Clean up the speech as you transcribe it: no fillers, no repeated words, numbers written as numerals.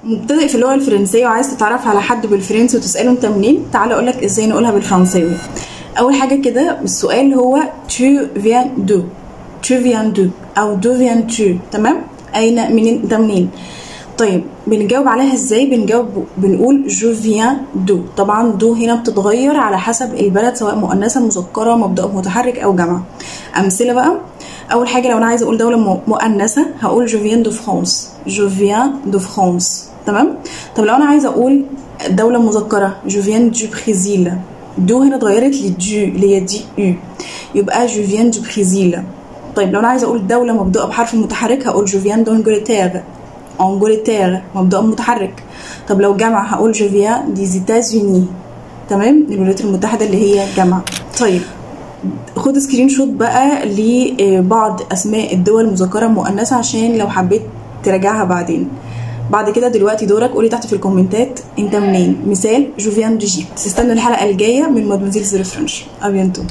مبتدئ في اللغه الفرنسيه وعايز تتعرف على حد بالفرنسي وتساله انت منين، تعال اقول لك ازاي نقولها بالفرنساوي. اول حاجه كده السؤال هو tu viens d'où، tu viens d'où او d'où viens tu، تمام؟ اين، منين، انت منين. طيب بنجاوب عليها ازاي؟ بنقول je viens d'où. طبعا دو هنا بتتغير على حسب البلد، سواء مؤنثه مذكره مبدأ متحرك او جمع. امثله بقى، اول حاجه لو انا عايزه اقول دوله مؤنثه هقول je viens de France، je viens de France، تمام؟ طب لو انا عايزه اقول دوله مذكره je viens du Brésil، دو هنا اتغيرت لدو اللي هي دي يو، يبقى je viens du Brésil. طيب لو انا عايزه اقول دوله مبدوءه بحرف المتحرك هقول je viens d'Angleterre، انجلترا مبدأ متحرك. طب لو جمع هقول je viens des États-Unis، تمام؟ الولايات المتحده اللي هي جمع. طيب خد سكرين شوت بقى لبعض اسماء الدول مذكره مؤنثه عشان لو حبيت تراجعها بعدين. بعد كده دلوقتي دورك، قولي تحت في الكومنتات انت منين. مثال je viens d'Égypte. استنوا الحلقه الجايه من مادموزيل زيرو فرنش. ابيانتو.